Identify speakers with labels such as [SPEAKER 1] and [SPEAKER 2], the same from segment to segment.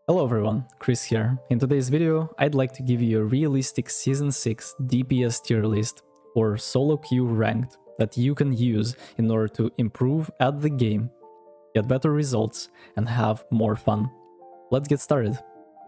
[SPEAKER 1] Hello everyone, Chris here. In today's video, I'd like to give you a realistic Season 6 DPS tier list for solo queue ranked that you can use in order to improve at the game, get better results, and have more fun. Let's get started.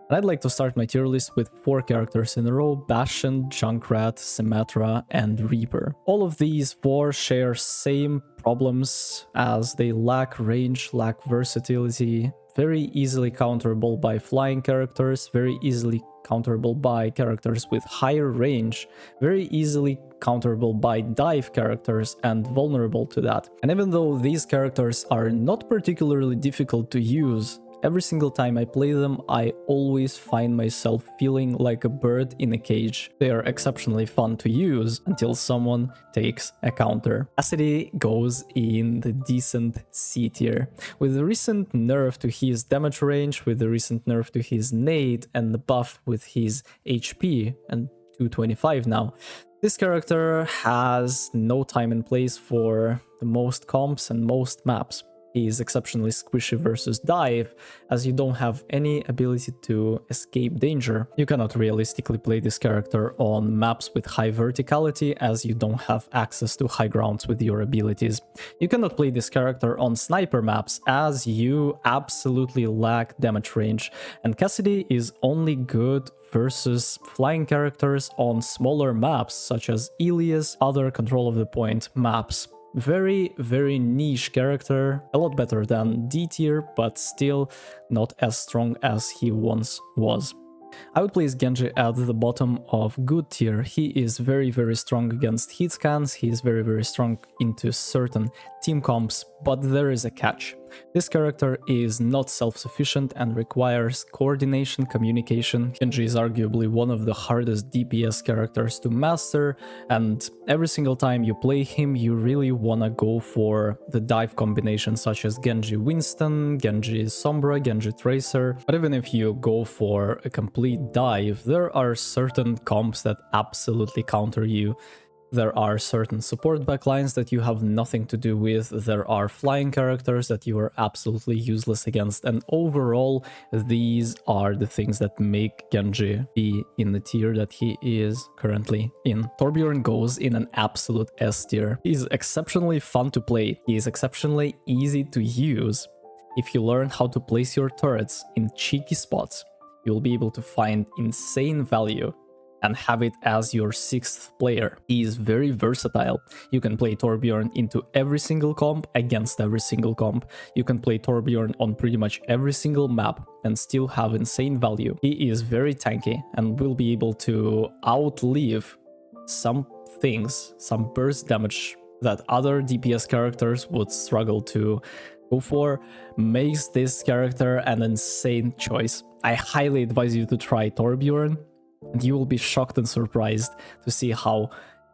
[SPEAKER 1] And I'd like to start my tier list with 4 characters in a row: Bastion, Junkrat, Symmetra, and Reaper. All of these 4 share same problems as they lack range, lack versatility, very easily counterable by flying characters, very easily counterable by characters with higher range, very easily counterable by dive characters, and vulnerable to that. And even though these characters are not particularly difficult to use, every single time I play them, I always find myself feeling like a bird in a cage. They are exceptionally fun to use until someone takes a counter. Cassidy goes in the decent C tier. With the recent nerf to his damage range, with the recent nerf to his nade, and the buff with his HP, and 225 now, this character has no time and place for the most comps and most maps. He is exceptionally squishy versus dive, as you don't have any ability to escape danger. You cannot realistically play this character on maps with high verticality, as you don't have access to high grounds with your abilities. You cannot play this character on sniper maps, as you absolutely lack damage range. And Cassidy is only good versus flying characters on smaller maps, such as Ilias, other control of the point maps. Very niche character, a lot better than D tier, but still not as strong as he once was. I would place Genji at the bottom of good tier. He is very strong against hit scans, he is very strong into certain team comps, but there is a catch. This character is not self-sufficient and requires coordination, communication. Genji is arguably one of the hardest DPS characters to master, and every single time you play him, you really wanna go for the dive combinations such as Genji Winston, Genji Sombra, Genji Tracer. But even if you go for a complete dive, there are certain comps that absolutely counter you. There are certain support backlines that you have nothing to do with, there are flying characters that you are absolutely useless against, and overall, these are the things that make Genji be in the tier that he is currently in. Torbjorn goes in an absolute S tier. He is exceptionally fun to play, he is exceptionally easy to use. If you learn how to place your turrets in cheeky spots, you'll be able to find insane value and have it as your 6th player. He is very versatile. You can play Torbjorn into every single comp, against every single comp. You can play Torbjorn on pretty much every single map and still have insane value. He is very tanky and will be able to outlive some things, some burst damage that other DPS characters would struggle to go for. Makes this character an insane choice. I highly advise you to try Torbjorn, and you will be shocked and surprised to see how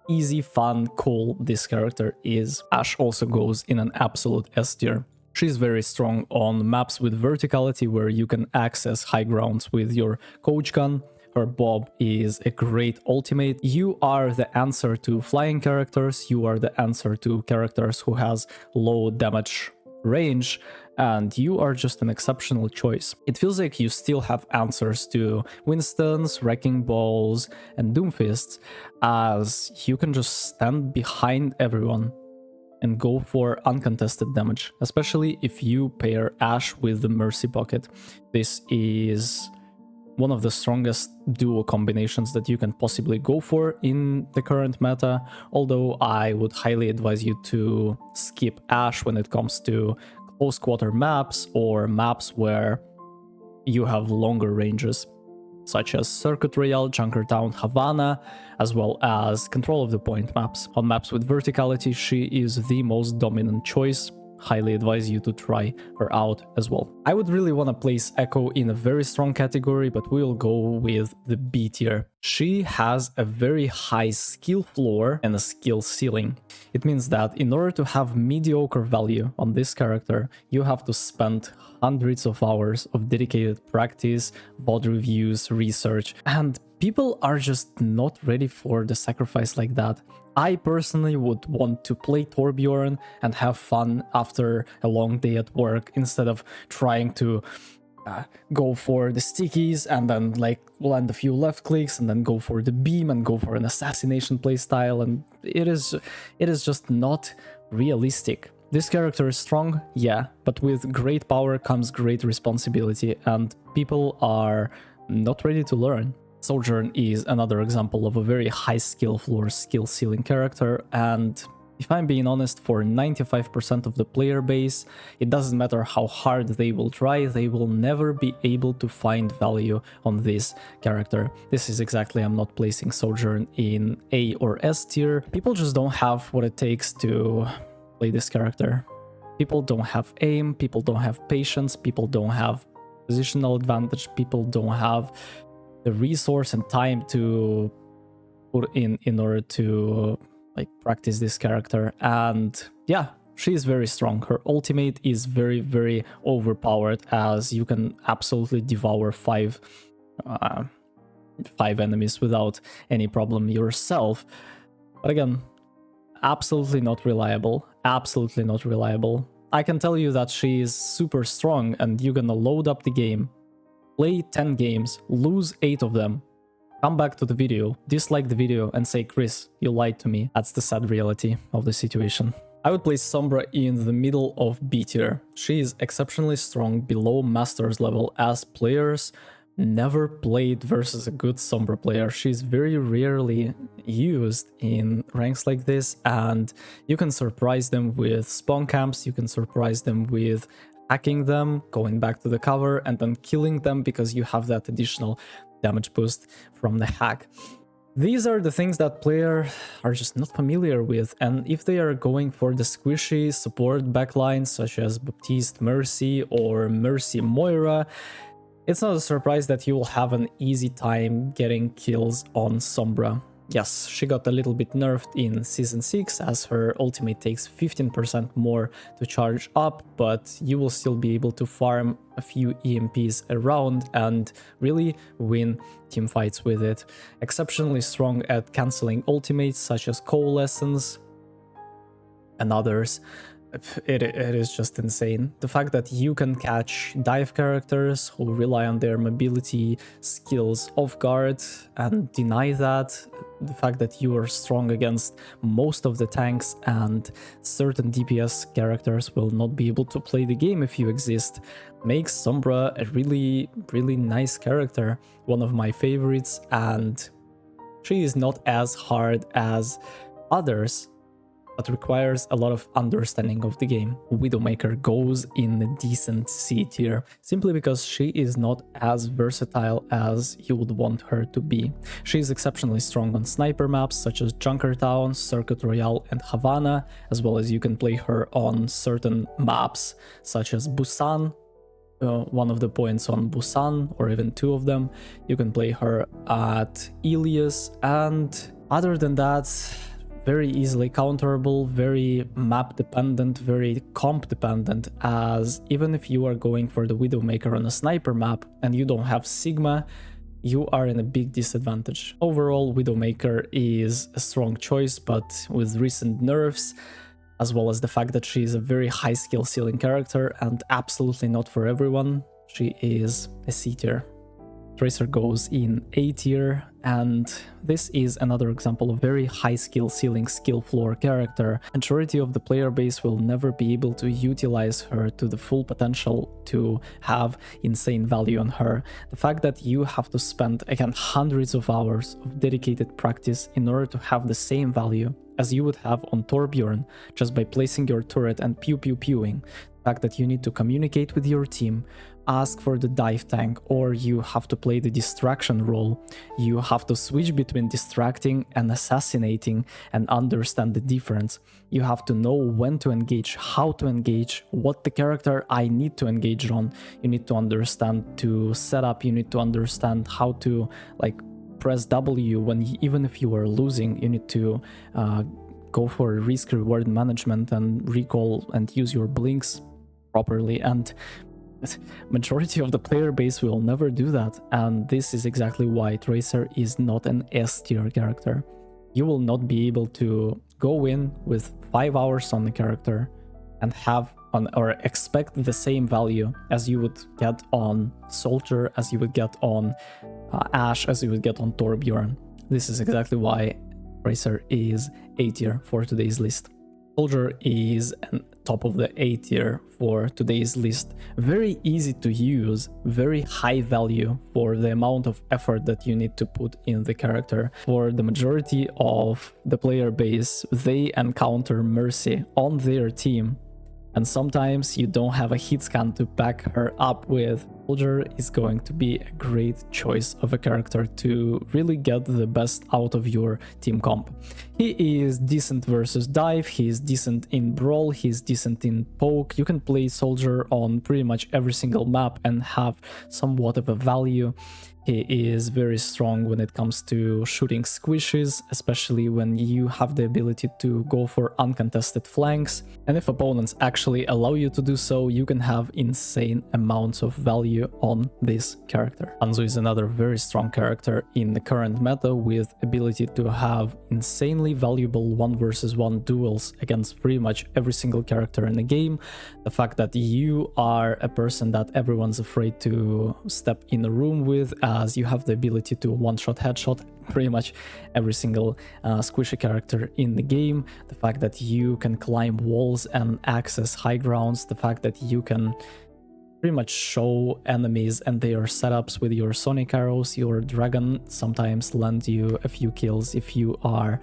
[SPEAKER 1] easy, fun, cool this character is. Ashe also goes in an absolute S tier. She's very strong on maps with verticality where you can access high grounds with your coach gun. Her Bob is a great ultimate. You are the answer to flying characters, you are the answer to characters who has low damage range, and you are just an exceptional choice. It feels like you still have answers to Winstons, Wrecking Balls, and Doomfists, as you can just stand behind everyone and go for uncontested damage, especially if you pair Ashe with the Mercy Pocket. This is one of the strongest duo combinations that you can possibly go for in the current meta, although I would highly advise you to skip Ashe when it comes to close quarter maps or maps where you have longer ranges, such as Circuit Royale, Junkertown, Havana, as well as control of the point maps. On maps with verticality, she is the most dominant choice. Highly advise you to try her out as well. I would really want to place Echo in a very strong category, but we'll go with the B tier. She has a very high skill floor and a skill ceiling. It means that in order to have mediocre value on this character, you have to spend hundreds of hours of dedicated practice, VOD reviews, research, and people are just not ready for the sacrifice like that. I personally would want to play Torbjorn and have fun after a long day at work instead of trying to go for the stickies and then like land a few left clicks and then go for the beam and go for an assassination playstyle, and it is just not realistic. This character is strong, yeah, but with great power comes great responsibility, and people are not ready to learn. Sojourn is another example of a very high skill floor, skill ceiling character, and if I'm being honest, for 95% of the player base, it doesn't matter how hard they will try, they will never be able to find value on this character. This is exactly, I'm not placing Sojourn in A or S tier. People just don't have what it takes to play this character. People don't have aim, people don't have patience, people don't have positional advantage, people don't have the resource and time to put in order to like practice this character. And yeah, she is very strong. Her ultimate is very, very overpowered, as you can absolutely devour five enemies without any problem yourself. But again, absolutely not reliable. Absolutely not reliable. I can tell you that she is super strong, and you're gonna load up the game, play 10 games, lose 8 of them, come back to the video, dislike the video, and say, Chris, you lied to me. That's the sad reality of the situation. I would place Sombra in the middle of B tier. She is exceptionally strong below Masters level, as players never played versus a good Sombra player. She's very rarely used in ranks like this, and you can surprise them with spawn camps, you can surprise them with hacking them, going back to the cover, and then killing them because you have that additional damage boost from the hack. These are the things that players are just not familiar with, and if they are going for the squishy support backlines such as Baptiste Mercy or Mercy Moira, it's not a surprise that you will have an easy time getting kills on Sombra. Yes, she got a little bit nerfed in Season 6, as her ultimate takes 15% more to charge up, but you will still be able to farm a few EMPs around and really win teamfights with it. Exceptionally strong at cancelling ultimates such as Coalescence and others. It is just insane. The fact that you can catch dive characters who rely on their mobility skills off guard and deny that, the fact that you are strong against most of the tanks and certain DPS characters will not be able to play the game if you exist, makes Sombra a really, really nice character, one of my favorites, and she is not as hard as others, but requires a lot of understanding of the game. Widowmaker goes in a decent C tier, simply because she is not as versatile as you would want her to be. She is exceptionally strong on sniper maps such as Junkrat, Circuit Royale, and Havana, as well as you can play her on certain maps such as Busan, one of the points on Busan, or even 2 of them. You can play her at Ilias, and other than that, very easily counterable, very map dependent, very comp dependent, as even if you are going for the Widowmaker on a sniper map and you don't have Sigma, you are in a big disadvantage. Overall, Widowmaker is a strong choice, but with recent nerfs, as well as the fact that she is a very high skill ceiling character and absolutely not for everyone, she is a C tier. Tracer goes in A tier, and this is another example of very high skill ceiling, skill floor character. Majority of the player base will never be able to utilize her to the full potential to have insane value on her. The fact that you have to spend, again, hundreds of hours of dedicated practice in order to have the same value as you would have on Torbjorn just by placing your turret and pewing. The fact that you need to communicate with your team, ask for the dive tank, or you have to play the distraction role. You have to switch between distracting and assassinating and understand the difference. You have to know when to engage, how to engage, what the character I need to engage on. You need to understand to set up, you need to understand how to like press W when even if you are losing, you need to go for risk reward management and recall and use your blinks properly, and majority of the player base will never do that, and this is exactly why Tracer is not an S tier character. You will not be able to go in with 5 hours on the character and have on, or expect the same value as you would get on Soldier, as you would get on Ashe, as you would get on Torbjorn. This is exactly why Tracer is A tier for today's list. Soldier is on top of the A tier for today's list. Very easy to use, very high value for the amount of effort that you need to put in the character. For the majority of the player base, they encounter Mercy on their team, and sometimes you don't have a hit scan to back her up with. Soldier is going to be a great choice of a character to really get the best out of your team comp. He is decent versus dive, he is decent in brawl, he is decent in poke. You can play Soldier on pretty much every single map and have somewhat of a value. He is very strong when it comes to shooting squishes, especially when you have the ability to go for uncontested flanks. And if opponents actually allow you to do so, you can have insane amounts of value on this character. Hanzo is another very strong character in the current meta, with ability to have insanely valuable 1 versus 1 duels against pretty much every single character in the game. The fact that you are a person that everyone's afraid to step in a room with, as you have the ability to one-shot headshot pretty much every single squishy character in the game. The fact that you can climb walls and access high grounds. The fact that you can pretty much show enemies and their setups with your sonic arrows. Your dragon sometimes lends you a few kills if you are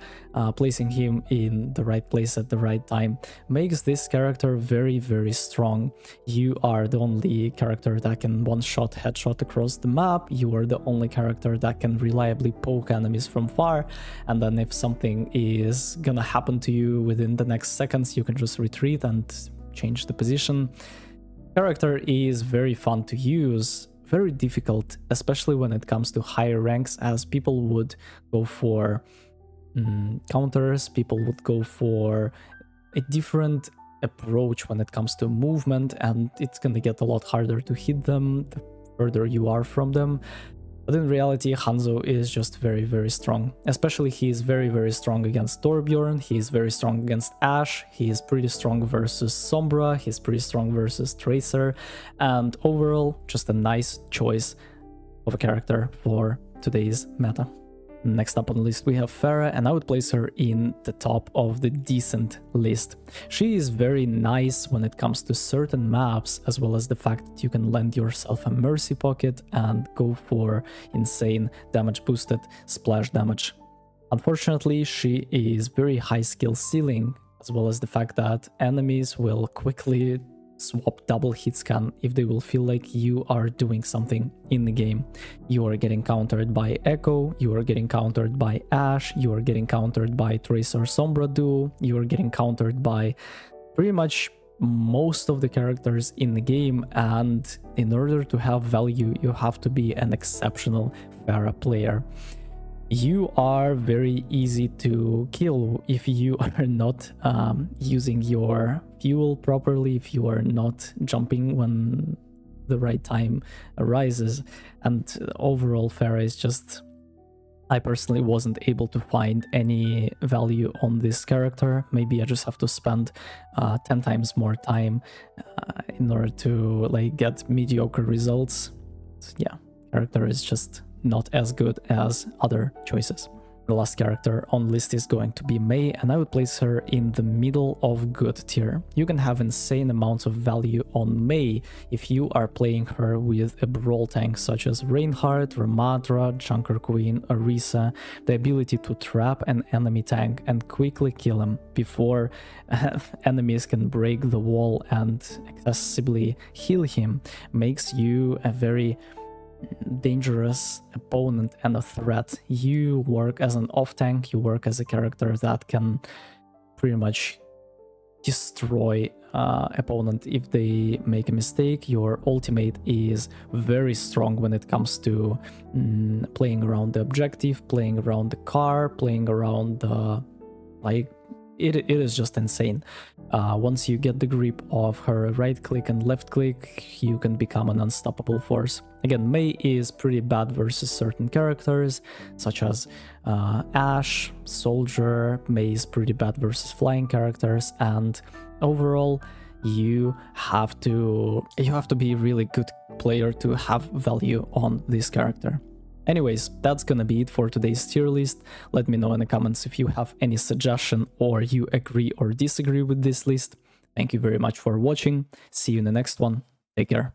[SPEAKER 1] placing him in the right place at the right time. Makes this character very, very strong. You are the only character that can one-shot headshot across the map. You are the only character that can reliably poke enemies from far, and then if something is gonna happen to you within the next seconds, you can just retreat and change the position. Character is very fun to use, very difficult, especially when it comes to higher ranks, as people would go for counters, people would go for a different approach when it comes to movement, and it's gonna get a lot harder to hit them the further you are from them. But in reality, Hanzo is just very, very strong. Especially he is very, very strong against Torbjorn, he is very strong against Ashe, he is pretty strong versus Sombra, he's pretty strong versus Tracer, and overall, just a nice choice of a character for today's meta. Next up on the list we have Pharah, and I would place her in the top of the decent list. She is very nice when it comes to certain maps, as well as the fact that you can lend yourself a mercy pocket and go for insane damage boosted splash damage. Unfortunately, she is very high skill ceiling, as well as the fact that enemies will quickly swap double hit scan if they will feel like you are doing something in the game. You are getting countered by Echo, you are getting countered by Ashe, you are getting countered by Tracer Sombra duo, you are getting countered by pretty much most of the characters in the game, and in order to have value, you have to be an exceptional Pharah player. You are very easy to kill if you are not using your fuel properly, if you are not jumping when the right time arises. And overall, Pharah is just... I personally wasn't able to find any value on this character. Maybe I just have to spend 10 times more time in order to get mediocre results. Yeah, character is just not as good as other choices. The last character on the list is going to be Mei, and I would place her in the middle of good tier. You can have insane amounts of value on Mei if you are playing her with a brawl tank such as Reinhardt, Ramadra, Junker Queen, Orisa. The ability to trap an enemy tank and quickly kill him before enemies can break the wall and accessibly heal him makes you a very dangerous opponent and a threat. You work as an off tank, you work as a character that can pretty much destroy opponent if they make a mistake. Your ultimate is very strong when it comes to playing around the objective, playing around the car, playing around the it is just insane. Once you get the grip of her right click and left click, you can become an unstoppable force. Again, Mei is pretty bad versus certain characters, such as Ashe, Soldier. Mei is pretty bad versus flying characters, and overall, you have to be a really good player to have value on this character. Anyways, that's gonna be it for today's tier list. Let me know in the comments if you have any suggestion or you agree or disagree with this list. Thank you very much for watching. See you in the next one. Take care.